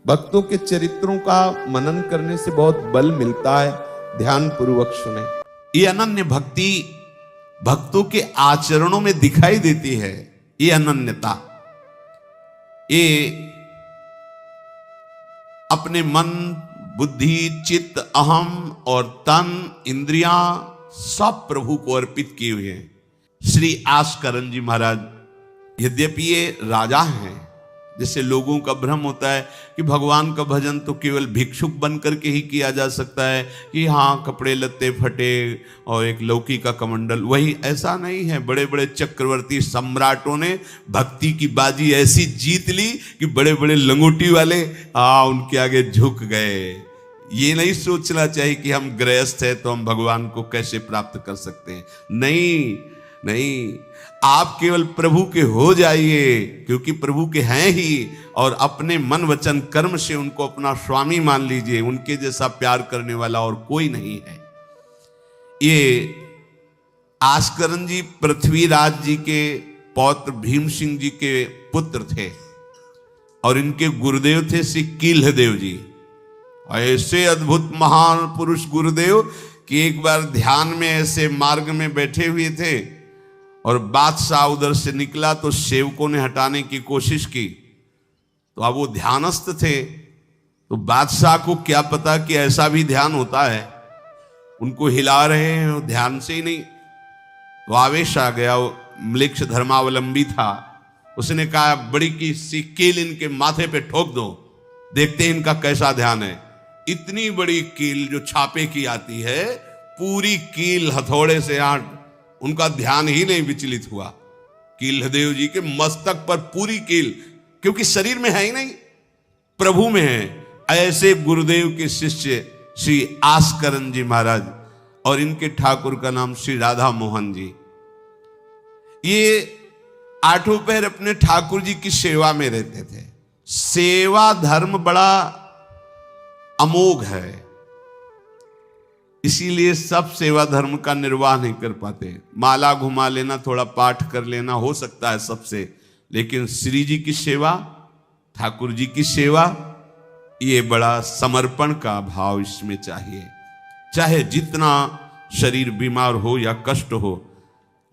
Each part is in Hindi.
भक्तों के चरित्रों का मनन करने से बहुत बल मिलता है। ध्यान पूर्वक सुने। ये अनन्य भक्ति भक्तों के आचरणों में दिखाई देती है। ये अनन्यता, ये अपने मन, बुद्धि, चित्त, अहम और तन, इंद्रियां सब प्रभु को अर्पित किए हुए हैं। श्री आस्करण जी महाराज यद्यपि ये राजा हैं, जैसे लोगों का भ्रम होता है कि भगवान का भजन तो केवल भिक्षुक बन करके ही किया जा सकता है, कि हाँ कपड़े लत्ते फटे और एक लौकी का कमंडल, वही ऐसा नहीं है। बड़े बड़े चक्रवर्ती सम्राटों ने भक्ति की बाजी ऐसी जीत ली कि बड़े बड़े लंगोटी वाले उनके आगे झुक गए। ये नहीं सोचना चाहिए कि हम गृहस्थ हैं तो हम भगवान को कैसे प्राप्त कर सकते हैं। नहीं नहीं, आप केवल प्रभु के हो जाइए, क्योंकि प्रभु के हैं ही, और अपने मन वचन कर्म से उनको अपना स्वामी मान लीजिए। उनके जैसा प्यार करने वाला और कोई नहीं है। ये आस्करण जी पृथ्वीराज जी के पौत्र भीम सिंह जी के पुत्र थे और इनके गुरुदेव थे श्री कील्हदेव जी। ऐसे अद्भुत महान पुरुष गुरुदेव कि एक बार ध्यान में ऐसे मार्ग में बैठे हुए थे और बादशाह उधर से निकला तो सेवकों ने हटाने की कोशिश की। तो अब वो ध्यानस्थ थे, तो बादशाह को क्या पता कि ऐसा भी ध्यान होता है। उनको हिला रहे हैं, ध्यान से ही नहीं। तो आवेश आ गया। वो म्लेच्छ धर्मावलंबी था, उसने कहा बड़ी की सी कील इनके माथे पे ठोक दो, देखते हैं इनका कैसा ध्यान है। इतनी बड़ी कील जो छापे की आती है, पूरी कील हथौड़े से उनका ध्यान ही नहीं विचलित हुआ। कील्हदेव जी के मस्तक पर पूरी कील, क्योंकि शरीर में है ही नहीं, प्रभु में है। ऐसे गुरुदेव के शिष्य श्री आस्करण जी महाराज, और इनके ठाकुर का नाम श्री राधा मोहन जी। ये आठों पहर अपने ठाकुर जी की सेवा में रहते थे। सेवा धर्म बड़ा अमोघ है, इसीलिए सब सेवा धर्म का निर्वाह नहीं कर पाते। माला घुमा लेना, थोड़ा पाठ कर लेना हो सकता है सबसे, लेकिन श्री जी की सेवा, ठाकुर जी की सेवा, ये बड़ा समर्पण का भाव इसमें चाहिए। चाहे जितना शरीर बीमार हो या कष्ट हो,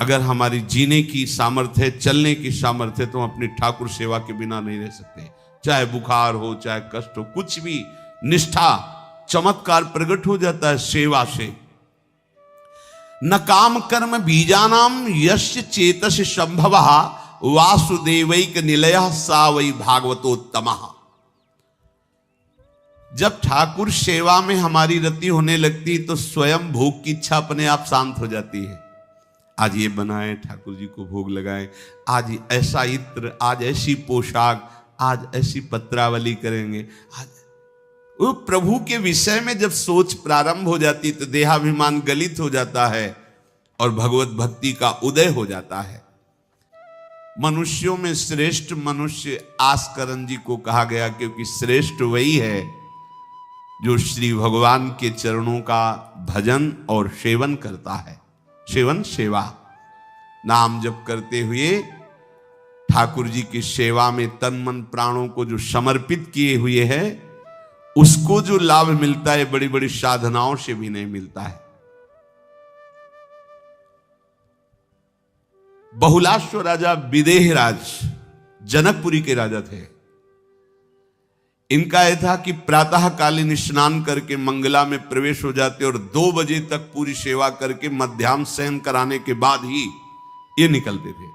अगर हमारी जीने की सामर्थ्य है, चलने की सामर्थ्य है, तो हम अपनी ठाकुर सेवा के बिना नहीं रह सकते। चाहे बुखार हो, चाहे कष्ट हो, कुछ भी, निष्ठा, चमत्कार प्रकट हो जाता है सेवा से। न काम कर्म बीजानाम यस्य चेतस संभवः वासुदेवैक निलयः सा वै भागवतोत्तमः। जब ठाकुर सेवा में हमारी रति होने लगती तो स्वयं भोग की इच्छा अपने आप शांत हो जाती है। आज ये बनाए, ठाकुर जी को भोग लगाए, आज ऐसा इत्र, आज ऐसी पोशाक, आज ऐसी पत्रावली करेंगे। आज वो प्रभु के विषय में जब सोच प्रारंभ हो जाती तो देहाभिमान गलित हो जाता है और भगवत भक्ति का उदय हो जाता है। मनुष्यों में श्रेष्ठ मनुष्य आस्करण जी को कहा गया, क्योंकि श्रेष्ठ वही है जो श्री भगवान के चरणों का भजन और सेवन करता है। सेवन, सेवा, नाम जप करते हुए ठाकुर जी की सेवा में तन मन प्राणों को जो समर्पित किए हुए है, उसको जो लाभ मिलता है बड़ी बड़ी साधनाओं से भी नहीं मिलता है। बहुलाश्व राजा विदेह राज जनकपुरी के राजा थे। इनका यह था कि प्रातःकालीन स्नान करके मंगला में प्रवेश हो जाते और 2 बजे तक पूरी सेवा करके मध्याह्न शयन कराने के बाद ही ये निकलते थे।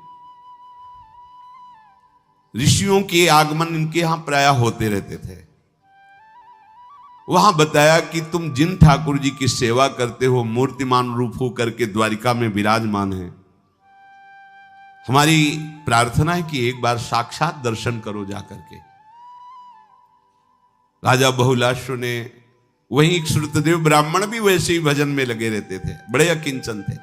ऋषियों के आगमन इनके यहां प्राय होते रहते थे। वहां बताया कि तुम जिन ठाकुर जी की सेवा करते हो, मूर्तिमान रूप हो करके द्वारिका में विराजमान है। हमारी प्रार्थना है कि एक बार साक्षात दर्शन करो जाकर के। राजा बहुलाश्व ने, वहीं श्रुतदेव ब्राह्मण भी वैसे ही भजन में लगे रहते थे, बड़े अकिंचन थे।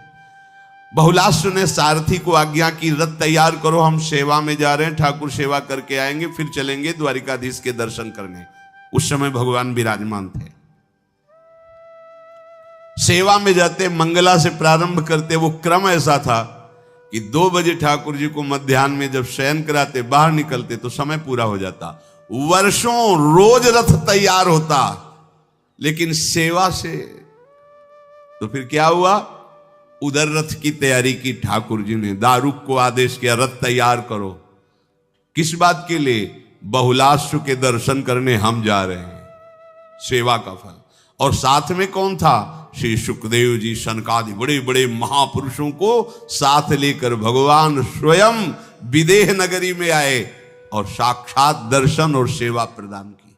बहुलाश्व ने सारथी को आज्ञा की, रथ तैयार करो, हम सेवा में जा रहे हैं, ठाकुर सेवा करके आएंगे, फिर चलेंगे द्वारिकाधीश के दर्शन करने। उस समय भगवान विराजमान थे। सेवा में जाते, मंगला से प्रारंभ करते। वो क्रम ऐसा था कि 2 बजे ठाकुर जी को मध्याह्न में जब शयन कराते, बाहर निकलते तो समय पूरा हो जाता। वर्षों रोज रथ तैयार होता, लेकिन सेवा से तो फिर क्या हुआ, उधर रथ की तैयारी की ठाकुर जी ने, दारुक को आदेश किया रथ तैयार करो। किस बात के लिए? बहुलाश्व के दर्शन करने हम जा रहे हैं, सेवा का फल। और साथ में कौन था? श्री सुखदेव जी, सनकादि बड़े बड़े महापुरुषों को साथ लेकर भगवान स्वयं विदेह नगरी में आए और साक्षात दर्शन और सेवा प्रदान की।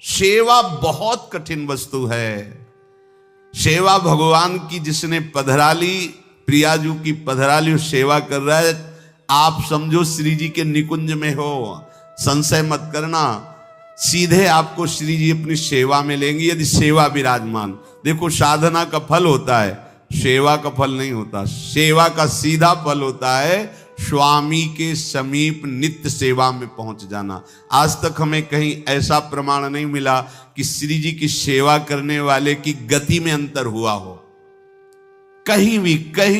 सेवा बहुत कठिन वस्तु है। सेवा भगवान की जिसने पधराली, प्रियाजू की पधराली सेवा कर रहा है, आप समझो श्री जी के निकुंज में हो, संशय मत करना, सीधे आपको श्री जी अपनी सेवा में लेंगे यदि सेवा विराजमान। देखो साधना का फल होता है, सेवा का फल नहीं होता। सेवा का सीधा फल होता है स्वामी के समीप नित्य सेवा में पहुंच जाना। आज तक हमें कहीं ऐसा प्रमाण नहीं मिला कि श्री जी की सेवा करने वाले की गति में अंतर हुआ हो। कहीं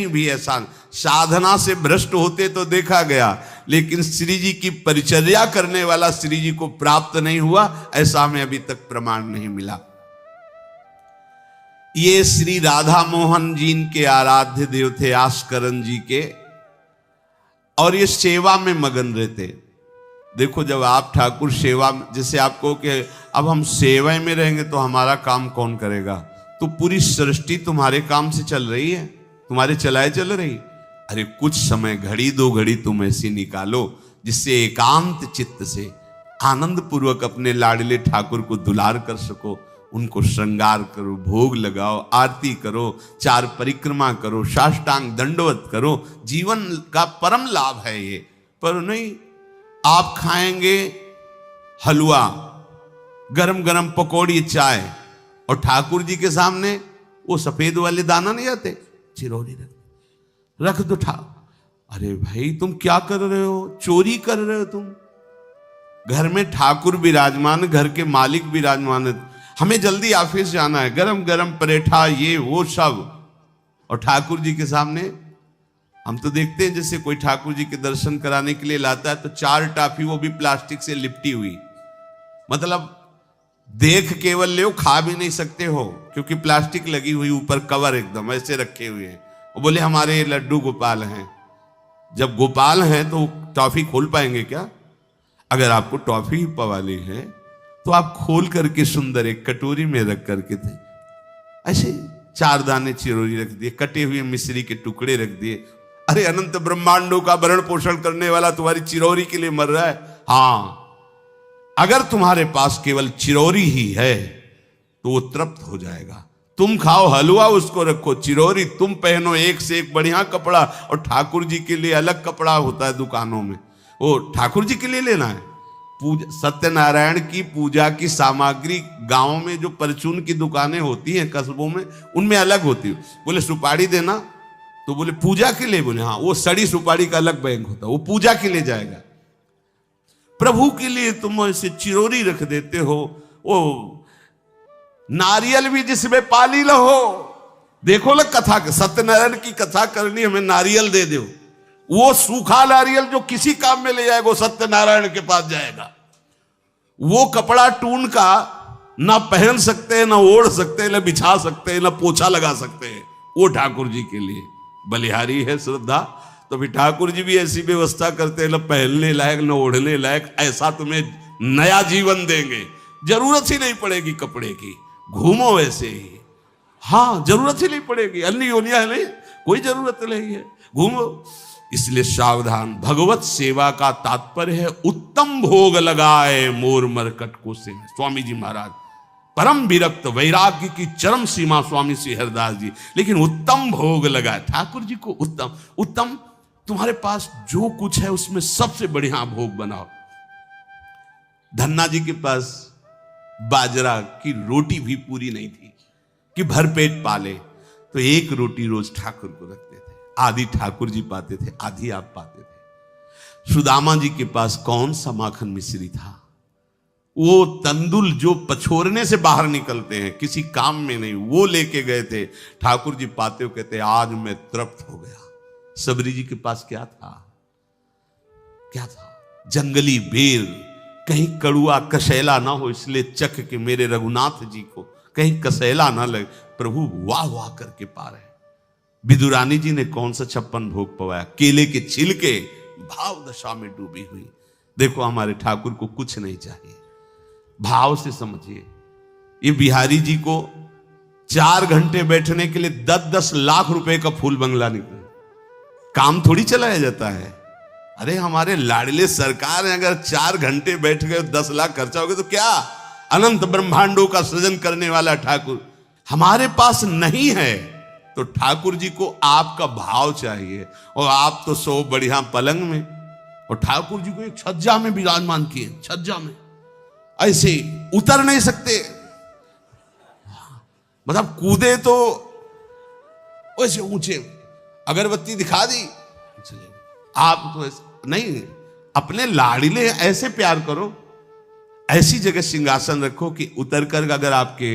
भी ऐसा, साधना से भ्रष्ट होते तो देखा गया, लेकिन श्री जी की परिचर्या करने वाला श्री जी को प्राप्त नहीं हुआ, ऐसा हमें अभी तक प्रमाण नहीं मिला। ये श्री राधा मोहन जी के आराध्य देव थे, आस्करन जी के, और ये सेवा में मगन रहते। देखो जब आप ठाकुर सेवा, जैसे आपको कि अब हम सेवा में रहेंगे तो हमारा काम कौन करेगा? तो पूरी सृष्टि तुम्हारे काम से चल रही है, तुम्हारे चलाए चल रही। अरे कुछ समय, घड़ी दो घड़ी तुम ऐसी निकालो जिससे एकांत चित्त से आनंद पूर्वक अपने लाडले ठाकुर को दुलार कर सको। उनको श्रृंगार करो, भोग लगाओ, आरती करो, 4 परिक्रमा करो, साष्टांग दंडवत करो। जीवन का परम लाभ है ये। पर नहीं, आप खाएंगे हलवा, गरम गरम पकौड़ी, चाय, और ठाकुर जी के सामने वो सफेद वाले दाना नहीं आते, चिरौरी रख दो अरे भाई तुम क्या कर रहे हो? चोरी कर रहे हो तुम। घर में ठाकुर विराजमान, घर के मालिक विराजमान, हमें जल्दी ऑफिस जाना है, गरम गरम परेठा ये वो सब, और ठाकुर जी के सामने हम तो देखते हैं जैसे कोई ठाकुर जी के दर्शन कराने के लिए लाता है तो 4 टाफी, वो भी प्लास्टिक से लिपटी हुई, मतलब देख केवल ले, खा भी नहीं सकते हो क्योंकि प्लास्टिक लगी हुई, ऊपर कवर एकदम ऐसे रखे हुए हैं। वो बोले हमारे लड्डू गोपाल हैं। जब गोपाल हैं तो टॉफी खोल पाएंगे क्या? अगर आपको टॉफी ही पवाली है तो आप खोल करके सुंदर एक कटोरी में रख करके थे, ऐसे 4 दाने चिरौरी रख दिए, कटे हुए मिश्री के टुकड़े रख दिए। अरे अनंत ब्रह्मांडों का भरण पोषण करने वाला तुम्हारी चिरौरी के लिए मर रहा है। हाँ, अगर तुम्हारे पास केवल चिरौरी ही है तो वो तृप्त हो जाएगा। तुम खाओ हलवा, उसको रखो, चिरौरी तुम पहनो, एक से एक बढ़िया कपड़ा, और ठाकुर जी के लिए अलग कपड़ा होता है दुकानों में, वो ठाकुर जी के लिए लेना है। पूजा, सत्यनारायण की पूजा की सामग्री गांव में जो परचून की दुकानें होती हैं कस्बों में, उनमें अलग होती है। बोले सुपारी देना, तो बोले पूजा के लिए, बोले हाँ, वो सड़ी सुपारी का अलग बैंक होता है, वो पूजा के लिए जाएगा। प्रभु के लिए तुम ऐसे चिरौरी रख देते हो। वो नारियल भी जिसमें पाली लो, देखो ना कथा, सत्यनारायण की कथा करनी, हमें नारियल दे दो। वो सूखा नारियल जो किसी काम में ले जाएगा वो सत्यनारायण के पास जाएगा। वो कपड़ा टून का ना पहन सकते हैं, ना ओढ़ सकते हैं, ना बिछा सकते हैं, ना पोछा लगा सकते हैं, वो ठाकुर जी के लिए बलिहारी है श्रद्धा। तो भी ठाकुर जी भी ऐसी व्यवस्था करते हैं, ना पहनने लायक ना ओढ़ने लायक, ऐसा तुम्हें नया जीवन देंगे, जरूरत ही नहीं पड़ेगी कपड़े की, घूमो वैसे ही। हाँ, जरूरत ही नहीं पड़ेगी, अन्य योनिया है नहीं, कोई जरूरत नहीं है, घूमो। इसलिए सावधान। भगवत सेवा का तात्पर्य है उत्तम भोग लगाए मोर मरकट को से। स्वामी जी महाराज परम विरक्त, वैराग्य की चरम सीमा स्वामी श्री हरिदास जी, लेकिन उत्तम भोग लगाए ठाकुर जी को। उत्तम उत्तम, तुम्हारे पास जो कुछ है उसमें सबसे बढ़िया भोग बनाओ। धन्ना जी के पास बाजरा की रोटी भी पूरी नहीं थी कि भरपेट पाले, तो 1 रोटी रोज ठाकुर को रखते थे। आधी ठाकुर जी पाते थे, आधी आप पाते थे। सुदामा जी के पास कौन सा माखन मिश्री था? वो तंदुल जो पछोरने से बाहर निकलते हैं, किसी काम में नहीं, वो लेके गए थे। ठाकुर जी पाते हो कहते आज मैं तृप्त हो गया। सबरी जी के पास क्या था? क्या था? जंगली बेर, कहीं कड़ुआ कसैला ना हो, इसलिए चख के मेरे रघुनाथ जी को कहीं कसैला ना लगे। प्रभु वाह वाह करके पा रहे। विदुरानी जी ने कौन सा 56 भोग पवाया, केले के छिलके भाव दशा में डूबी हुई। देखो हमारे ठाकुर को कुछ नहीं चाहिए, भाव से समझिए। ये बिहारी जी को 4 घंटे बैठने के लिए 10-10 लाख रुपए का फूल बंगला निकला, काम थोड़ी चलाया जाता है। अरे हमारे लाडले सरकार है, अगर 4 घंटे बैठ गए 10 लाख खर्चा हो गया तो क्या। अनंत ब्रह्मांडों का सृजन करने वाला ठाकुर हमारे पास नहीं है, तो ठाकुर जी को आपका भाव चाहिए। और आप तो सो बढ़िया पलंग में, और ठाकुर जी को एक छज्जा में विराजमान किए, छज्जा में ऐसे उतर नहीं सकते, मतलब कूदे तो वैसे ऊंचे, अगरबत्ती दिखा दी चले। आप तो नहीं, अपने लाड़िले ऐसे प्यार करो, ऐसी जगह सिंहासन रखो कि उतर कर अगर आपके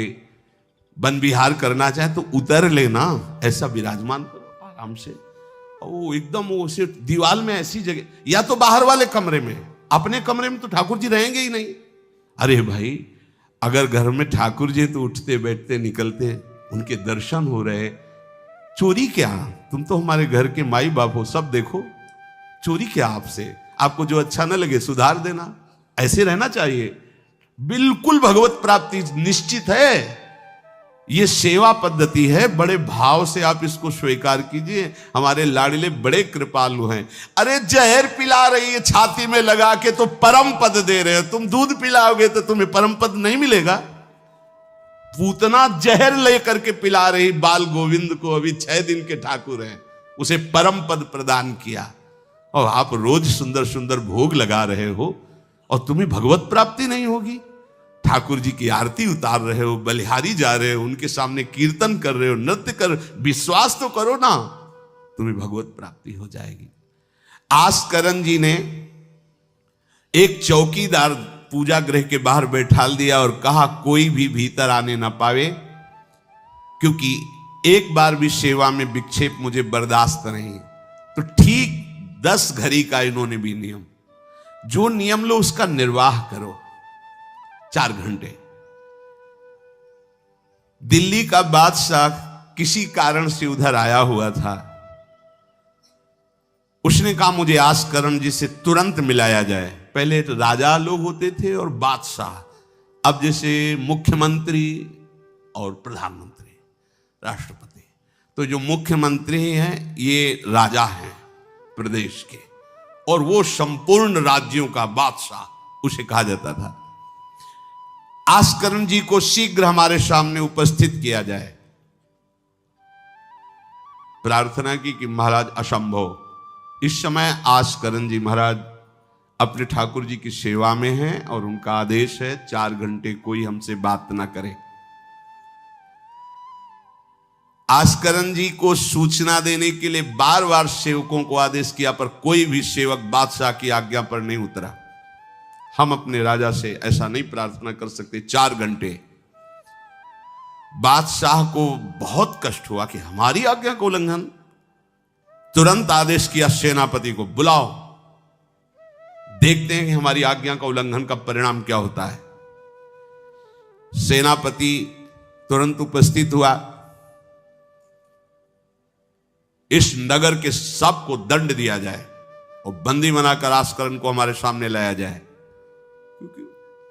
वन विहार करना चाहे तो उतर लेना, ऐसा विराजमान करो आराम से। वो एकदम वो सिर्फ दीवार में ऐसी जगह, या तो बाहर वाले कमरे में, अपने कमरे में तो ठाकुर जी रहेंगे ही नहीं। अरे भाई अगर घर में ठाकुर जी तो उठते बैठते निकलते, उनके दर्शन हो रहे, चोरी क्या। तुम तो हमारे घर के माई बाप हो, सब देखो, चोरी क्या आपसे। आपको जो अच्छा न लगे सुधार देना, ऐसे रहना चाहिए। बिल्कुल भगवत प्राप्ति निश्चित है। ये सेवा पद्धति है, बड़े भाव से आप इसको स्वीकार कीजिए। हमारे लाडले बड़े कृपालु हैं। अरे जहर पिला रही है छाती में लगा के तो परम पद दे रहे हो, तुम दूध पिलाओगे तो तुम्हें परम पद नहीं मिलेगा। पूतना जहर लेकर के पिला रही बाल गोविंद को, अभी 6 दिन के ठाकुर हैं, उसे परम पद प्रदान किया, और आप रोज सुंदर सुंदर भोग लगा रहे हो और तुम्हें भगवत प्राप्ति नहीं होगी। ठाकुर जी की आरती उतार रहे हो, बलिहारी जा रहे हो, उनके सामने कीर्तन कर रहे हो, नृत्य कर, विश्वास तो करो ना, तुम्हें भगवत प्राप्ति हो जाएगी। आस्करण जी ने एक चौकीदार पूजा गृह के बाहर बैठाल दिया और कहा कोई भी भीतर आने ना पावे, क्योंकि एक बार भी सेवा में विक्षेप मुझे बर्दाश्त नहीं। तो ठीक 10 घड़ी का इन्होंने भी नियम, जो नियम लो उसका निर्वाह करो। 4 घंटे। दिल्ली का बादशाह किसी कारण से उधर आया हुआ था, उसने कहा मुझे आस्करण जी से तुरंत मिलाया जाए। पहले तो राजा लोग होते थे और बादशाह, अब जैसे मुख्यमंत्री और प्रधानमंत्री, राष्ट्रपति। तो जो मुख्यमंत्री हैं ये राजा हैं प्रदेश के, और वो संपूर्ण राज्यों का बादशाह उसे कहा जाता था। आस्करण जी को शीघ्र हमारे सामने उपस्थित किया जाए। प्रार्थना की कि महाराज असंभव, इस समय आस्करण जी महाराज अपने ठाकुर जी की सेवा में हैं और उनका आदेश है 4 घंटे कोई हमसे बात ना करे। आस्करण जी को सूचना देने के लिए बार बार सेवकों को आदेश किया, पर कोई भी सेवक बादशाह की आज्ञा पर नहीं उतरा। हम अपने राजा से ऐसा नहीं प्रार्थना कर सकते। 4 घंटे। बादशाह को बहुत कष्ट हुआ कि हमारी आज्ञा का उल्लंघन। तुरंत आदेश किया सेनापति को, बुलाओ, देखते हैं कि हमारी आज्ञा का उल्लंघन का परिणाम क्या होता है। सेनापति तुरंत उपस्थित हुआ। इस नगर के सबको दंड दिया जाए और बंदी बनाकर आस्करण को हमारे सामने लाया जाए, क्योंकि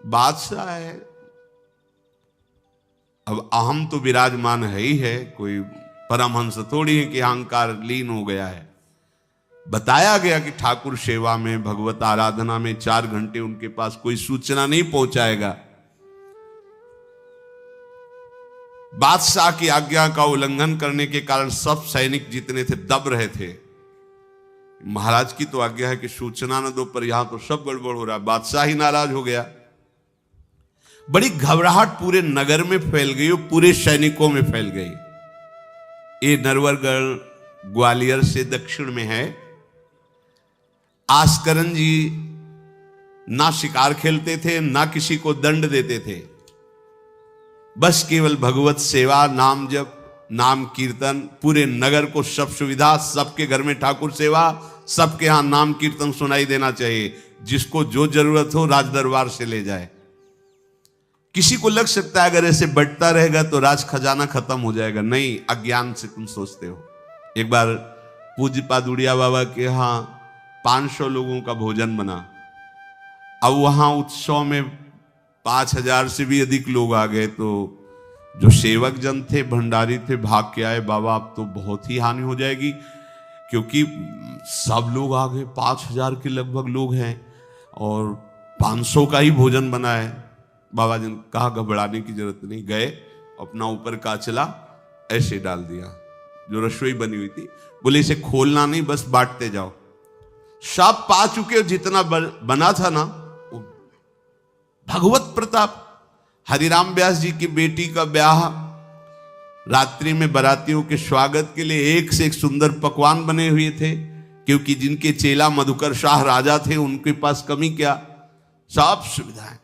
बादशाह है। अब अहम तो विराजमान है ही है, कोई परमहंस थोड़ी है कि अहंकार लीन हो गया है। बताया गया कि ठाकुर सेवा में, भगवत आराधना में 4 घंटे उनके पास कोई सूचना नहीं पहुंचाएगा। बादशाह की आज्ञा का उल्लंघन करने के कारण सब सैनिक जितने थे दब रहे थे। महाराज की तो आज्ञा है कि सूचना न दो, पर यहां तो सब गड़बड़ हो रहा है। बादशाह ही नाराज हो गया। बड़ी घबराहट पूरे नगर में फैल गई और पूरे सैनिकों में फैल गई। ये नरवरगढ़ ग्वालियर से दक्षिण में है। आस्करण जी ना शिकार खेलते थे, ना किसी को दंड देते थे, बस केवल भगवत सेवा, नाम जप, नाम कीर्तन। पूरे नगर को सब सुविधा, सबके घर में ठाकुर सेवा, सबके यहां नाम कीर्तन सुनाई देना चाहिए। जिसको जो जरूरत हो राज दरबार से ले जाए। किसी को लग सकता है अगर ऐसे बंटता रहेगा तो राज खजाना खत्म हो जाएगा। नहीं, अज्ञान से तुम सोचते हो। एक बार पूज्य पादुड़िया बाबा के यहाँ 500 लोगों का भोजन बना। अब वहां उत्सव में 5000 से भी अधिक लोग आ गए, तो जो सेवक जन थे, भंडारी थे, भाग के आए, बाबा अब तो बहुत ही हानि हो जाएगी, क्योंकि सब लोग आ गए, 5000 के लगभग लोग हैं और 500 का ही भोजन बना है। बाबा जी ने कहा घबराने की जरूरत नहीं। गए, अपना ऊपर का चला ऐसे डाल दिया जो रसोई बनी हुई थी। बोले इसे खोलना नहीं, बस बांटते जाओ। सब पा चुके, जितना बना था ना, भगवत प्रताप। हरिराम व्यास जी की बेटी का ब्याह, रात्रि में बारातियों के स्वागत के लिए एक से एक सुंदर पकवान बने हुए थे, क्योंकि जिनके चेला मधुकर शाह राजा थे उनके पास कमी क्या, सब सुविधाएं।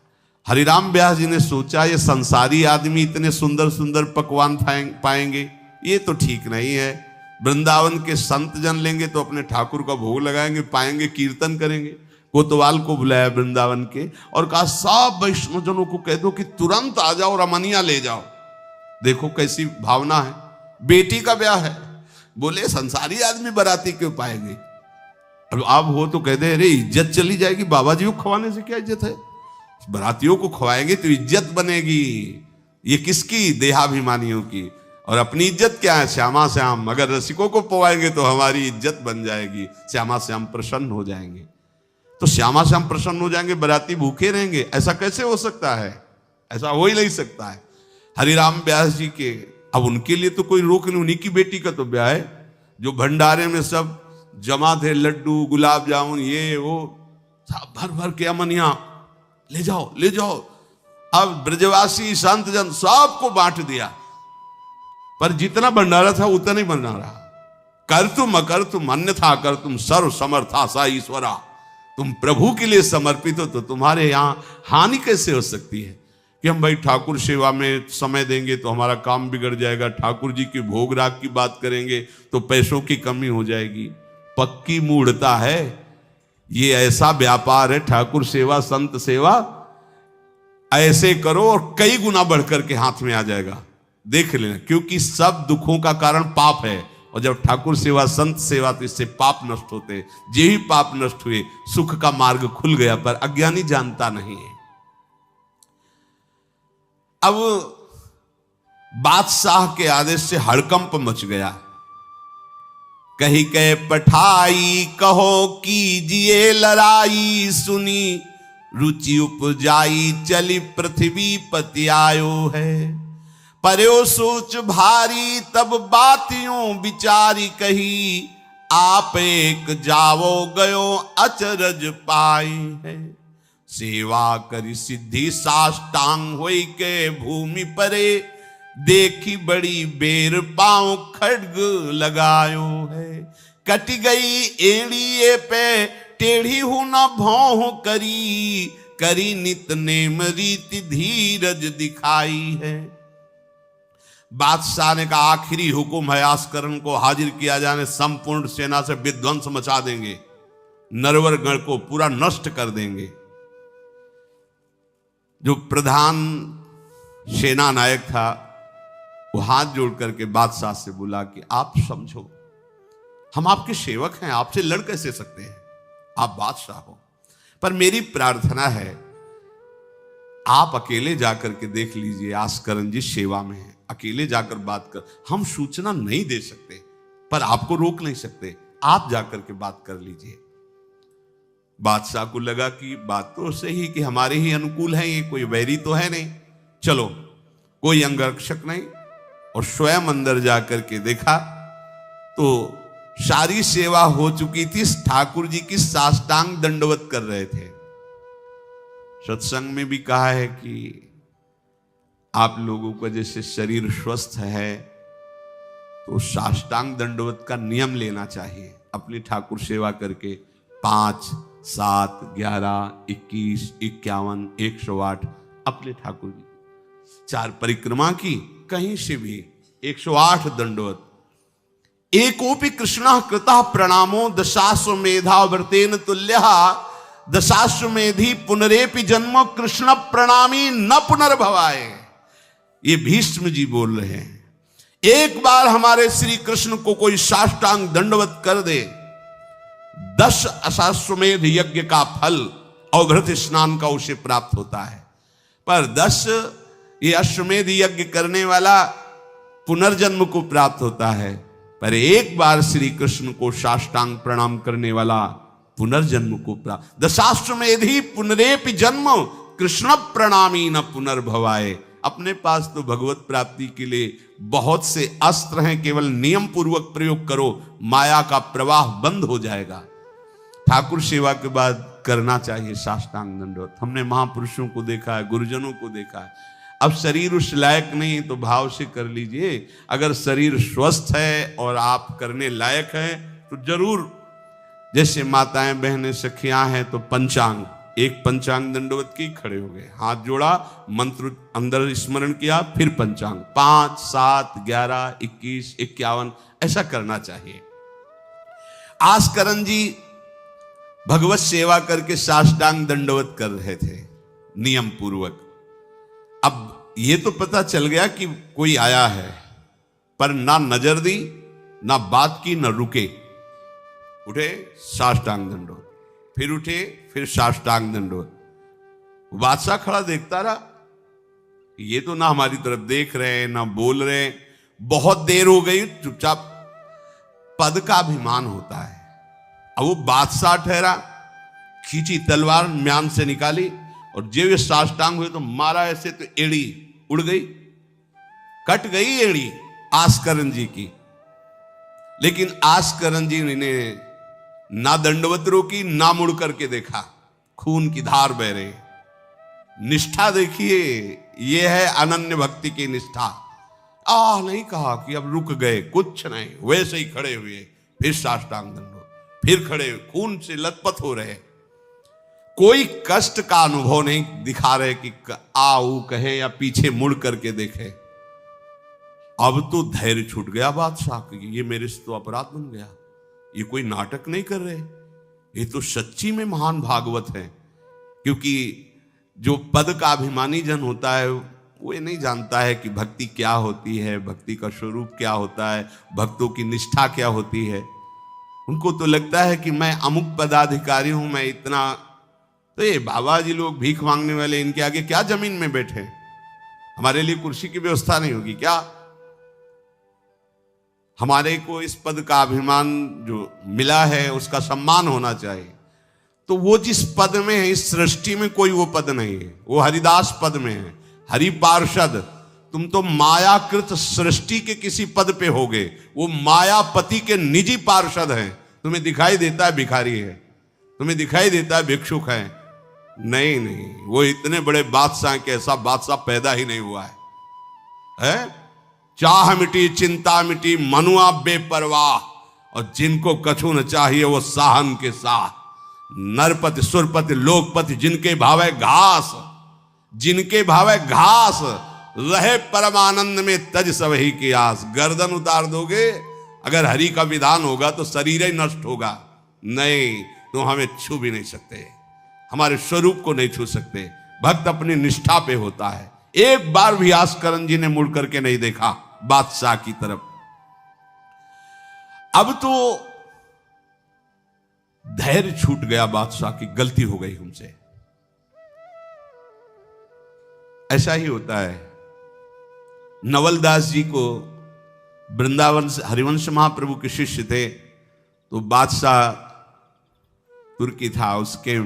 हरिराम व्यास जी ने सोचा ये संसारी आदमी इतने सुंदर सुंदर पकवान पाएंगे, ये तो ठीक नहीं है। वृंदावन के संत जन लेंगे तो अपने ठाकुर का भोग लगाएंगे, पाएंगे, कीर्तन करेंगे। कोतवाल को बुलाया वृंदावन के और कहा सब वैष्णवजनों को कह दो कि तुरंत आ जाओ, रमनिया ले जाओ। देखो कैसी भावना है, बेटी का ब्याह है। बोले संसारी आदमी बाराती क्यों पाएंगे, अब आप हो तो कह दे अरे इज्जत चली जाएगी, बाबा जी को खवाने से क्या इज्जत है, बारातियों को खवाएंगे तो इज्जत बनेगी। ये किसकी, देहाभिमानियों की। और अपनी इज्जत क्या है, श्यामा श्याम। अगर रसिकों को पवाएंगे तो हमारी इज्जत बन जाएगी, श्यामा श्याम प्रसन्न हो जाएंगे। तो श्यामा श्याम प्रसन्न हो जाएंगे, बाराती भूखे रहेंगे, ऐसा कैसे हो सकता है, ऐसा हो ही नहीं सकता है। हरिराम व्यास जी के, अब उनके लिए तो कोई रोक नहीं, उन्हीं की बेटी का तो ब्याह है। जो भंडारे में सब जमा थे, लड्डू, गुलाब जामुन, ये वो सब भर भर के अमनिया, ले जाओ ले जाओ। अब ब्रजवासी संत जन सबको बांट दिया, पर जितना भंडारा था उतना नहीं बना रहा। कर तुम अकर तुम अन्यथा कर तुम सर्व समर्था सा ईश्वरा। तुम प्रभु के लिए समर्पित हो तो तुम्हारे यहां हानि कैसे हो सकती है कि हम भाई ठाकुर सेवा में समय देंगे तो हमारा काम बिगड़ जाएगा, ठाकुर जी की भोग राग की बात करेंगे तो पैसों की कमी हो जाएगी। पक्की मूढ़ता है, ये ऐसा व्यापार है ठाकुर सेवा, संत सेवा। ऐसे करो और कई गुना बढ़कर के हाथ में आ जाएगा, देख लेना। क्योंकि सब दुखों का कारण पाप है, और जब ठाकुर सेवा, संत सेवा, तो इससे पाप नष्ट होते। जे ही पाप नष्ट हुए, सुख का मार्ग खुल गया, पर अज्ञानी जानता नहीं है। अब बादशाह के आदेश से हड़कंप मच गया। कही के पठाई कहो कीजिए लड़ाई, सुनी रुचि उपजाई चली पृथ्वी पति आयो है। पर्यो सोच भारी तब बातियों विचारी कही, आप एक जावो गयो अचरज पाई है। सेवा करी सिद्धि साष्टांग होई के भूमि परे, देखी बड़ी बेर पांव खड्ग लगायो है। कट गई एड़िए पे टेढ़ी हूं न भौं करी, करी नित नेम रीति धीरज दिखाई है। बादशाह ने कहा आखिरी हुक्म है, आस्करण को हाजिर किया जाने, संपूर्ण सेना से विध्वंस मचा देंगे, नरवर गण को पूरा नष्ट कर देंगे। जो प्रधान सेना नायक था वो हाथ जोड़ करके बादशाह से बोला कि आप समझो, हम आपके सेवक हैं, आपसे लड़ कैसे सकते हैं, आप बादशाह हो। पर मेरी प्रार्थना है आप अकेले जाकर के देख लीजिए, आस्करण जी सेवा में है, अकेले जाकर बात कर। हम सूचना नहीं दे सकते पर आपको रोक नहीं सकते, आप जाकर के बात कर लीजिए। बादशाह को लगा कि बात तो सही कि हमारे ही अनुकूल है, ये कोई वैरी तो है नहीं, चलो कोई अंगरक्षक नहीं। और स्वयं अंदर जाकर के देखा तो सारी सेवा हो चुकी थी, ठाकुर जी की साष्टांग दंडवत कर रहे थे। सत्संग में भी कहा है कि आप लोगों का जैसे शरीर स्वस्थ है तो साष्टांग दंडवत का नियम लेना चाहिए। अपनी ठाकुर सेवा करके 5, 7, 11, 21, 51, 108 अपने ठाकुर जी 4 परिक्रमा की, कहीं से भी 108 दंडवत। एकोपि कृष्णः कृतः प्रणामो दशाश्वमेधा व्रतेन तुल्यः दशाश्वमेधि पुनरेपि जन्म कृष्ण प्रणामी न पुनर्भवाए। ये भीष्म जी बोल रहे हैं। एक बार हमारे श्री कृष्ण को कोई साष्टांग दंडवत कर दे, 10 अश्वमेध यज्ञ का फल अवभृत स्नान का उसे प्राप्त होता है। पर 10 ये अश्वमेध यज्ञ करने वाला पुनर्जन्म को प्राप्त होता है, पर एक बार श्री कृष्ण को साष्टांग प्रणाम करने वाला पुनर्जन्म को प्राप्त। दशाश्वमेधि पुनरेपि जन्म कृष्ण प्रणामी न पुनर्भवाए। अपने पास तो भगवत प्राप्ति के लिए बहुत से अस्त्र हैं, केवल नियम पूर्वक प्रयोग करो, माया का प्रवाह बंद हो जाएगा। ठाकुर सेवा के बाद करना चाहिए साष्टांग दंडवत। हमने महापुरुषों को देखा है, गुरुजनों को देखा है। अब शरीर उस लायक नहीं तो भाव से कर लीजिए। अगर शरीर स्वस्थ है और आप करने लायक हैं तो जरूर, जैसे माताएं बहनें सखियां हैं तो पंचांग, एक पंचांग दंडवत की खड़े हो गए, हाथ जोड़ा, मंत्र अंदर स्मरण किया, फिर पंचांग 5, 7, 11, 21, 51 ऐसा करना चाहिए। आस्करण जी भगवत सेवा करके साष्टांग दंडवत कर रहे थे नियम पूर्वक। अब ये तो पता चल गया कि कोई आया है, पर ना नजर दी, ना बात की, ना रुके। उठे साष्टांग दंडवत, फिर उठे, फिर साष्टांग दंडवत। बादशाह खड़ा देखता रहा, ये तो ना हमारी तरफ देख रहे हैं ना बोल रहे हैं। बहुत देर हो गई, चुपचाप। पद का अभिमान होता है। अब वो बादशाह ठहरा, खींची तलवार, म्यान से निकाली और जब ये साष्टांग हुए तो मारा ऐसे, तो एड़ी उड़ गई, कट गई एड़ी आस्करण जी की। लेकिन आस्करण जी ने ना दंडवत रोकी, ना मुड़ करके देखा, खून की धार बह रही। निष्ठा देखिए, यह है अनन्य भक्ति की निष्ठा। नहीं कहा कि अब रुक गए, कुछ नहीं, वैसे ही खड़े हुए, फिर साष्टांग दंडवत, फिर खड़े, खून से लथपथ हो रहे। कोई कष्ट का अनुभव नहीं दिखा रहे कि ऊ कहे या पीछे मुड़ करके देखे। अब तो धैर्य छूट गया बादशाह कि ये मेरे से तो अपराध बन गया, ये कोई नाटक नहीं कर रहे, ये तो सच्ची में महान भागवत है। क्योंकि जो पद का अभिमानी जन होता है वो ये नहीं जानता है कि भक्ति क्या होती है, भक्ति का स्वरूप क्या होता है, भक्तों की निष्ठा क्या होती है। उनको तो लगता है कि मैं अमुक पदाधिकारी हूं, मैं इतना, तो ये बाबा जी लोग भीख मांगने वाले, इनके आगे क्या जमीन में बैठे, हमारे लिए कुर्सी की व्यवस्था नहीं होगी क्या? हमारे को इस पद का अभिमान जो मिला है उसका सम्मान होना चाहिए। तो वो जिस पद में है, इस सृष्टि में कोई वो पद नहीं है, वो हरिदास पद में है, हरि पार्षद। तुम तो मायाकृत सृष्टि के किसी पद पे होगे, वो मायापति के निजी पार्षद हैं। तुम्हें दिखाई देता है भिखारी है, तुम्हें दिखाई देता है भिक्षुक है, नहीं नहीं, वो इतने बड़े बादशाह के ऐसा बादशाह पैदा ही नहीं हुआ है? चाह मिटी चिंता मिटी मनुआ बेपरवाह, और जिनको कछु न चाहिए वो साहन के साथ। नरपति सुरपति लोकपति जिनके भावे घास, जिनके भावे घास, रहे परमानंद में तज सब ही की आस। गर्दन उतार दोगे, अगर हरि का विधान होगा तो शरीर ही नष्ट होगा। नहीं, तो हमें छू भी नहीं सकते, हमारे स्वरूप को नहीं छू सकते। भक्त अपनी निष्ठा पे होता है। एक बार भी आस्करण जी ने मुड़ करके नहीं देखा बादशाह की तरफ। अब तो धैर्य छूट गया बादशाह की, गलती हो गई हमसे। ऐसा ही होता है। नवलदास जी को वृंदावन से हरिवंश महाप्रभु के शिष्य थे, तो बादशाह तुर्की था, उसके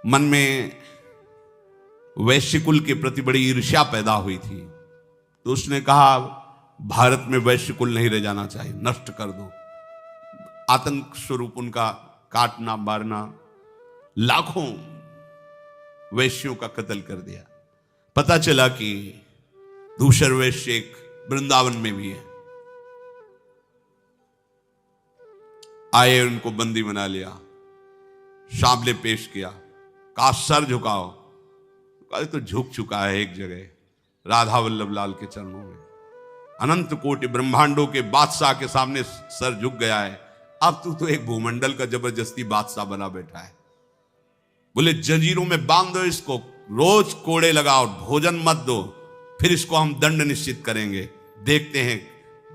मन में वैश्यकुल के प्रति बड़ी ईर्ष्या पैदा हुई थी। तो उसने कहा भारत में वैश्यकुल नहीं रह जाना चाहिए, नष्ट कर दो। आतंक स्वरूप उनका काटना मारना, लाखों वैश्यों का कत्ल कर दिया। पता चला कि दूसर वैश्य एक वृंदावन में भी है। आए, उनको बंदी बना लिया, सामने पेश किया, कहा सर झुकाओ। कहा तो झुक चुका है एक जगह, राधा वल्लभ लाल के चरणों में। अनंत कोटि ब्रह्मांडों के बादशाह के सामने सर झुक गया है। अब तू तो एक भूमंडल का जबरदस्ती बादशाह बना बैठा है। बोले जंजीरों में बांध दो इसको, रोज कोड़े लगाओ, भोजन मत दो, फिर इसको हम दंड निश्चित करेंगे। देखते हैं,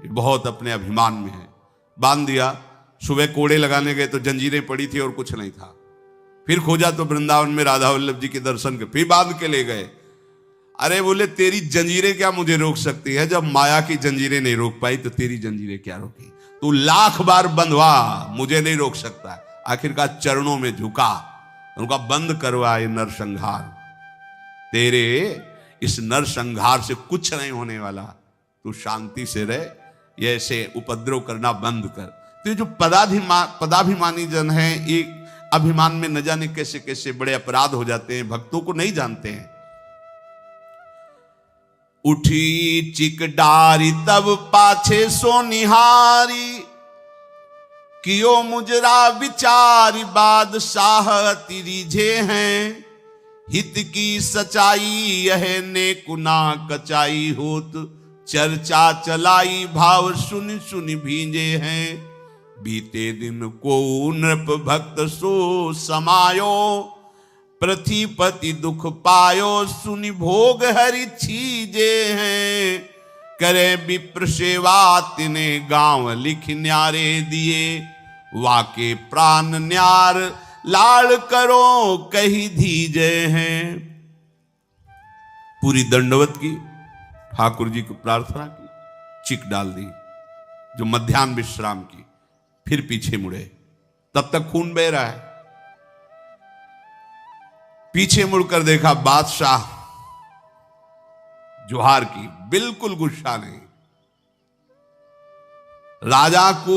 बहुत अपने अभिमान में है। बांध दिया। सुबह कोड़े लगाने गए तो जंजीरें पड़ी थी और कुछ नहीं था। फिर खोजा तो वृंदावन में राधा वल्लभ जी के दर्शन के, फिर बांध के ले गए। अरे बोले तेरी जंजीरें क्या मुझे रोक सकती है? जब माया की जंजीरें नहीं रोक पाई तो तेरी जंजीरें क्या रोकी? तू लाख बार बंधवा, मुझे नहीं रोक सकता। आखिरकार चरणों में झुका, उनका बंद करवा ये नरसंहार। तेरे इस नरसंहार से कुछ नहीं होने वाला, तू शांति से रह, ये ऐसे उपद्रव करना बंद कर। तो ये जो पदाभिमानी जन है, एक अभिमान में न जाने कैसे कैसे बड़े अपराध हो जाते हैं, भक्तों को नहीं जानते हैं। उठी चिक डारी तब पाछे सो निहारी, कियो मुजरा विचारी बादशाह अति रीझे हैं। हित की सचाई यह ने कुना कचाई होत, चर्चा चलाई भाव सुन सुन भींजे हैं। बीते दिन को नृप भक्त सो समायो, पृथ्वीपति दुख पायो सुनि भोग हरि छीजे हैं। करे विप्र सेवा तिने गांव लिख न्यारे दिए, वाके प्राण न्यार लाड़ करो कही धीजे हैं। पूरी दंडवत की, ठाकुर जी को प्रार्थना की, चिक डाल दी जो मध्याह्न विश्राम की, फिर पीछे मुड़े। तब तक खून बह रहा है। पीछे मुड़कर देखा, बादशाह जोहार की, बिल्कुल गुस्सा नहीं। राजा को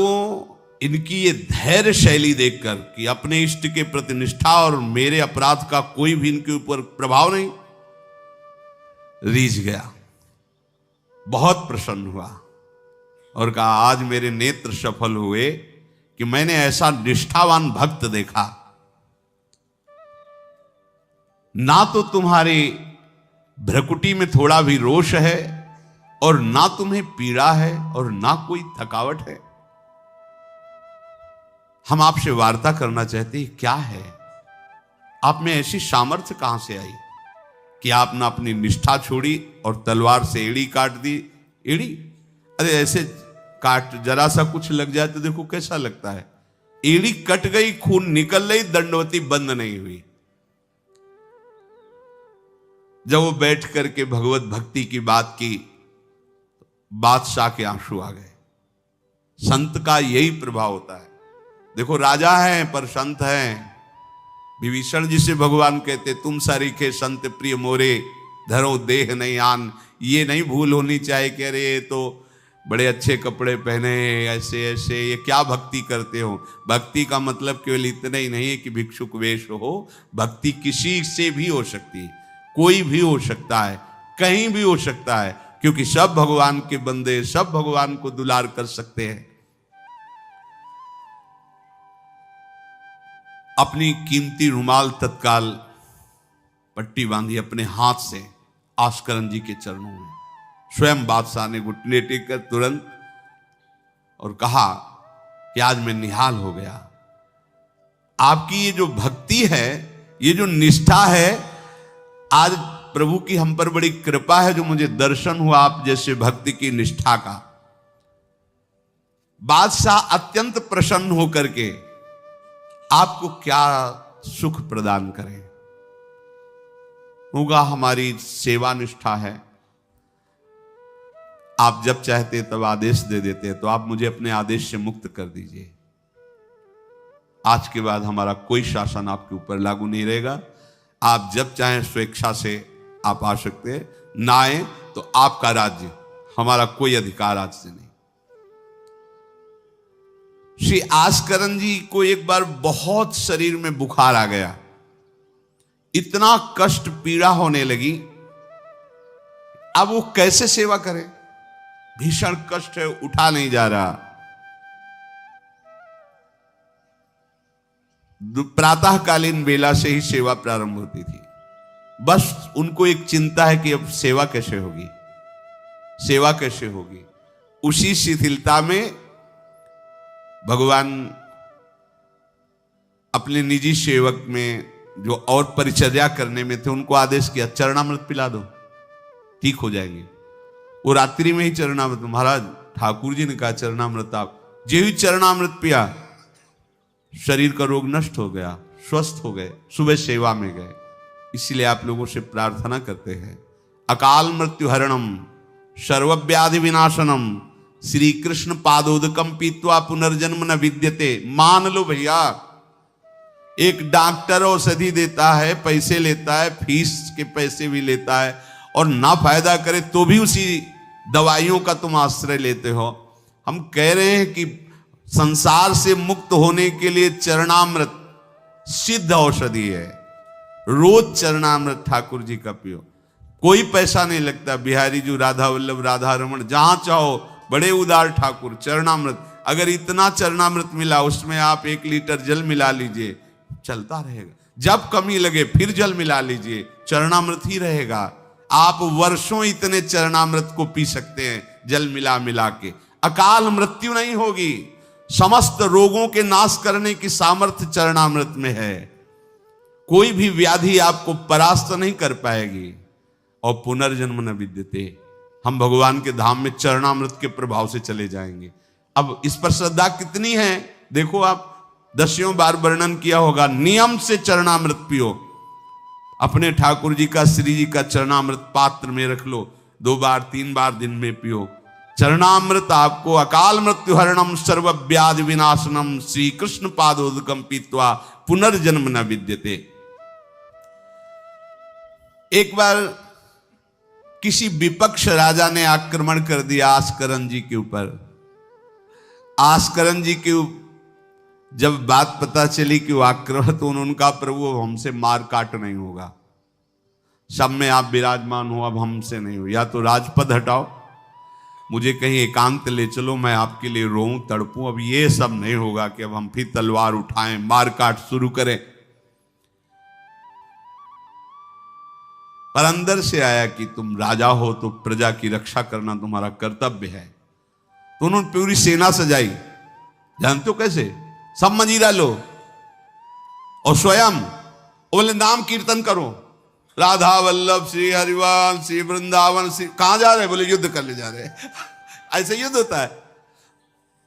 इनकी ये धैर्य शैली देखकर कि अपने इष्ट के प्रति निष्ठा और मेरे अपराध का कोई भी इनके ऊपर प्रभाव नहीं, रीझ गया, बहुत प्रसन्न हुआ और कहा आज मेरे नेत्र सफल हुए कि मैंने ऐसा निष्ठावान भक्त देखा। ना तो तुम्हारी भ्रकुटी में थोड़ा भी रोष है, और ना तुम्हें पीड़ा है, और ना कोई थकावट है। हम आपसे वार्ता करना चाहते हैं, क्या है आप में ऐसी सामर्थ्य कहां से आई कि आपने अपनी निष्ठा छोड़ी और तलवार से एड़ी काट दी? एड़ी, अरे ऐसे काट, जरा सा कुछ लग जाए तो देखो कैसा लगता है। एड़ी कट गई, खून निकल गई, दंडवती बंद नहीं हुई। जब वो बैठ करके भगवत भक्ति की बात की, बादशाह के आंसू आ गए। संत का यही प्रभाव होता है। देखो राजा है पर संत है। विभीषण जी से भगवान कहते, तुम सरीखे संत प्रिय मोरे, धरो देह नहीं आन। ये नहीं भूल होनी चाहिए कि अरे ये तो बड़े अच्छे कपड़े पहने, ऐसे ऐसे, ये क्या भक्ति करते हो। भक्ति का मतलब केवल इतना ही नहीं है कि भिक्षुक वेश हो। भक्ति किसी से भी हो सकती है, कोई भी हो सकता है, कहीं भी हो सकता है, क्योंकि सब भगवान के बंदे, सब भगवान को दुलार कर सकते हैं। अपनी कीमती रुमाल तत्काल पट्टी बांधी अपने हाथ से आस्करन जी के चरणों में। स्वयं बादशाह ने घुटने टेक कर तुरंत और कहा कि आज मैं निहाल हो गया। आपकी ये जो भक्ति है, ये जो निष्ठा है, आज प्रभु की हम पर बड़ी कृपा है जो मुझे दर्शन हुआ आप जैसे भक्ति की निष्ठा का। बादशाह अत्यंत प्रसन्न होकर के आपको क्या सुख प्रदान करें। होगा हमारी सेवा निष्ठा है, आप जब चाहते तब आदेश दे देते हैं, तो आप मुझे अपने आदेश से मुक्त कर दीजिए। आज के बाद हमारा कोई शासन आपके ऊपर लागू नहीं रहेगा। आप जब चाहें स्वेच्छा से आप आ सकते हैं, ना आए तो आपका राज्य, हमारा कोई अधिकार आज से नहीं। श्री आस्करन जी को एक बार बहुत शरीर में बुखार आ गया, इतना कष्ट पीड़ा होने लगी। अब वो कैसे सेवा करें, भीषण कष्ट है, उठा नहीं जा रहा। प्रातःकालीन बेला से ही सेवा प्रारंभ होती थी। बस उनको एक चिंता है कि अब सेवा कैसे होगी, सेवा कैसे होगी। उसी शिथिलता में भगवान अपने निजी सेवक में जो और परिचर्या करने में थे उनको आदेश किया चरणामृत पिला दो, ठीक हो जाएंगे। वो रात्रि में ही चरणामृत, महाराज ठाकुर जी ने कहा चरणामृत आप, जो ही चरणामृत पिया शरीर का रोग नष्ट हो गया, स्वस्थ हो गए, सुबह सेवा में गए। इसीलिए आप लोगों से प्रार्थना करते हैं, अकाल मृत्यु हरणम सर्वव्याधि विनाशनम श्री कृष्ण पादोदकम पीत्वा पुनर्जन्म न विद्यते। मान लो भैया, एक डॉक्टर औषधि देता है, पैसे लेता है, फीस के पैसे भी लेता है, और ना फायदा करे तो भी उसी दवाइयों का तुम आश्रय लेते हो। हम कह रहे हैं कि संसार से मुक्त होने के लिए चरणामृत सिद्ध औषधि है। रोज चरणामृत ठाकुर जी का पियो, कोई पैसा नहीं लगता। बिहारी जी, राधा वल्लभ, राधा रमन, जहां चाहो, बड़े उदार ठाकुर। चरणामृत, अगर इतना चरणामृत मिला उसमें आप 1 लीटर जल मिला लीजिए, चलता रहेगा। जब कमी लगे फिर जल मिला लीजिए, चरणामृत ही रहेगा। आप वर्षों इतने चरणामृत को पी सकते हैं जल मिला मिला के, अकाल मृत्यु नहीं होगी। समस्त रोगों के नाश करने की सामर्थ्य चरणामृत में है। कोई भी व्याधि आपको परास्त नहीं कर पाएगी। और पुनर्जन्म न विद्यते, हम भगवान के धाम में चरणामृत के प्रभाव से चले जाएंगे। अब इस पर श्रद्धा कितनी है देखो आप, 10 बार वर्णन किया होगा। नियम से चरणामृत पियो, अपने ठाकुर जी का, श्री जी का चरणामृत पात्र में रख लो, 2 बार 3 बार दिन में पियो। चरणामृत आपको अकाल मृत्यु हरणम सर्वव्याधि विनाशनम श्री कृष्ण पादोदकम पीत्वा पुनर्जन्म न विद्यते। एक बार किसी विपक्ष राजा ने आक्रमण कर दिया आस्करन जी के ऊपर। आस्करन जी के जब बात पता चली कि वो आक्रमण, तो उनका प्रभु हमसे मार काट नहीं होगा, सब में आप विराजमान हो, अब हमसे नहीं हो, या तो राजपद हटाओ, मुझे कहीं एकांत ले चलो, मैं आपके लिए रोऊं तड़पूं, अब ये सब नहीं होगा कि अब हम फिर तलवार उठाएं, मार काट शुरू करें। पर अंदर से आया कि तुम राजा हो तो प्रजा की रक्षा करना तुम्हारा कर्तव्य है। तो उन्होंने पूरी सेना सजाई, जानते हो कैसे? सब मंजीरा लो और स्वयं बोले नाम कीर्तन करो, राधा वल्लभ श्री हरिवाल श्री वृंदावन श्री। कहां जा रहे? बोले युद्ध करने जा रहे हैं। ऐसे युद्ध होता है।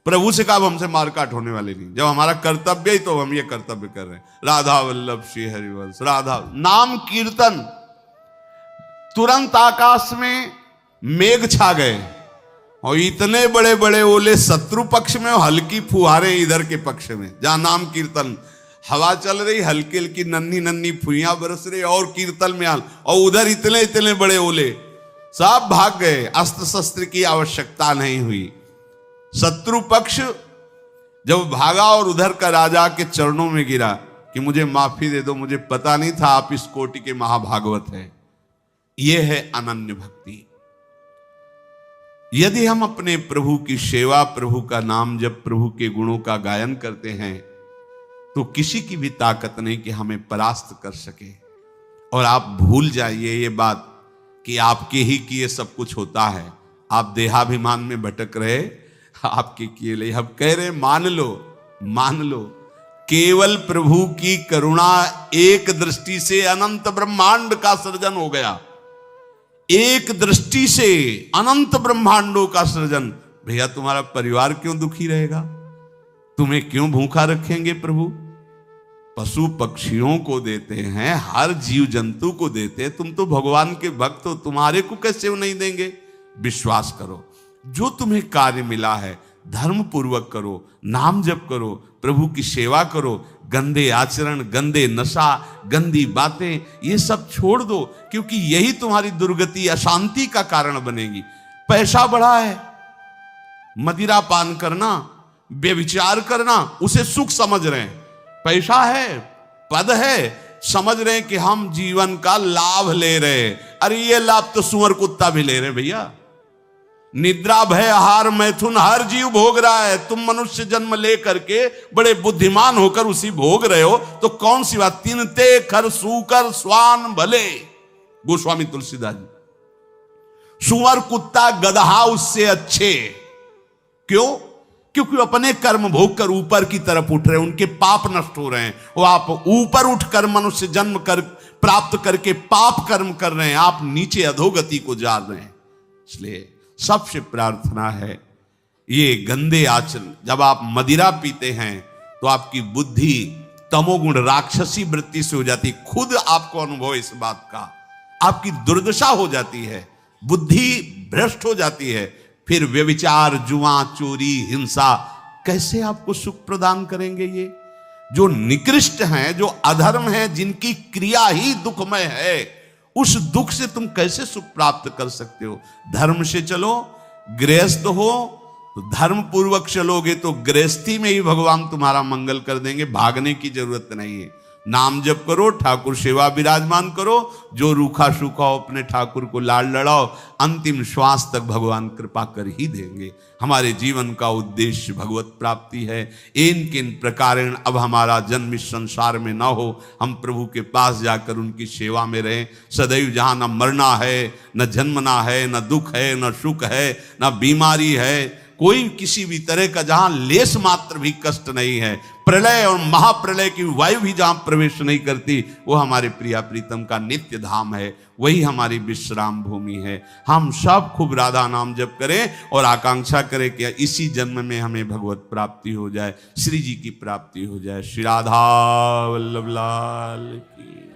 प्रभु से कहा हमसे मारकाट होने वाले नहीं, जब हमारा कर्तव्य ही तो हम ये कर्तव्य कर रहे हैं। राधा वल्लभ श्री हरिवंश, राधा नाम कीर्तन। तुरंत आकाश में मेघ छा गए और इतने बड़े बड़े ओले शत्रु पक्ष में और हल्की फुहारे इधर के पक्ष में। जहां नाम कीर्तन, हवा चल रही, हल्की हल्की नन्ही नन्ही फुइयां बरस रही और कीर्तन में हाल, और उधर इतने इतने बड़े ओले, सब भाग गए। अस्त्र शस्त्र की आवश्यकता नहीं हुई। शत्रु पक्ष जब भागा और उधर का राजा के चरणों में गिरा कि मुझे माफी दे दो, मुझे पता नहीं था आप इस कोटि के महाभागवत हैं। यह है अनन्य भक्ति। यदि हम अपने प्रभु की सेवा, प्रभु का नाम जब, प्रभु के गुणों का गायन करते हैं, तो किसी की भी ताकत नहीं कि हमें परास्त कर सके। और आप भूल जाइए ये बात कि आपके ही किए सब कुछ होता है। आप देहाभिमान में भटक रहे, आपके किए ले। हम कह रहे मान लो, मान लो, केवल प्रभु की करुणा एक दृष्टि से अनंत ब्रह्मांड का सृजन हो गया। एक दृष्टि से अनंत ब्रह्मांडों का सृजन। भैया तुम्हारा परिवार क्यों दुखी रहेगा? तुम्हें क्यों भूखा रखेंगे प्रभु? पशु पक्षियों को देते हैं, हर जीव जंतु को देते हैं। तुम तो भगवान के भक्त हो, तुम्हारे को कैसे वो नहीं देंगे? विश्वास करो, जो तुम्हें कार्य मिला है धर्म पूर्वक करो, नाम जप करो, प्रभु की सेवा करो। गंदे आचरण, गंदे नशा, गंदी बातें, ये सब छोड़ दो, क्योंकि यही तुम्हारी दुर्गति, अशांति का कारण बनेगी। पैसा बढ़ा है, मदिरा पान करना, व्यभिचार करना, उसे सुख समझ रहे हैं। पैसा है, पद है, समझ रहे हैं कि हम जीवन का लाभ ले रहे हैं। अरे ये लाभ तो सुअर कुत्ता भी ले रहे भैया। निद्रा, भय, आहार, मैथुन हर जीव भोग रहा है। तुम मनुष्य जन्म ले करके बड़े बुद्धिमान होकर उसी भोग रहे हो, तो कौन सी बात? तिनते खर सूकर स्वान भले, गोस्वामी तुलसीदास जी। सुअर कुत्ता गदहा उससे अच्छे। क्यों? क्योंकि अपने कर्म भोग कर ऊपर की तरफ उठ रहे हैं, उनके पाप नष्ट हो रहे हैं। वो आप ऊपर उठकर मनुष्य जन्म कर प्राप्त करके पाप कर्म कर रहे हैं, आप नीचे अधोगति को जा रहे हैं। इसलिए सबसे प्रार्थना है, ये गंदे आचरण, जब आप मदिरा पीते हैं तो आपकी बुद्धि तमोगुण राक्षसी वृत्ति से हो जाती, खुद आपको अनुभव इस बात का, आपकी दुर्दशा हो जाती है, बुद्धि भ्रष्ट हो जाती है। फिर व्यभिचार, जुआ, चोरी, हिंसा कैसे आपको सुख प्रदान करेंगे? ये जो निकृष्ट हैं, जो अधर्म हैं, जिनकी क्रिया ही दुखमय है, उस दुख से तुम कैसे सुख प्राप्त कर सकते हो? धर्म से चलो, गृहस्थ हो तो धर्म पूर्वक चलोगे तो गृहस्थी में ही भगवान तुम्हारा मंगल कर देंगे, भागने की जरूरत नहीं है। नाम जप करो, ठाकुर सेवा विराजमान करो, जो रूखा सूखा हो अपने ठाकुर को लाड लड़ाओ, अंतिम श्वास तक भगवान कृपा कर ही देंगे। हमारे जीवन का उद्देश्य भगवत प्राप्ति है। इन किन प्रकारेण अब हमारा जन्म इस संसार में ना हो, हम प्रभु के पास जाकर उनकी सेवा में रहें सदैव, जहाँ न मरना है, न जन्मना है, न दुख है, न सुख है, न बीमारी है, कोई किसी भी तरह का जहां लेस मात्र भी कष्ट नहीं है, प्रलय और महाप्रलय की वायु भी जहां प्रवेश नहीं करती, वो हमारे प्रिया प्रीतम का नित्य धाम है, वही हमारी विश्राम भूमि है। हम सब खूब राधा नाम जप करें और आकांक्षा करें कि इसी जन्म में हमें भगवत प्राप्ति हो जाए, श्री जी की प्राप्ति हो जाए। श्री राधा वल्लभ लाल की।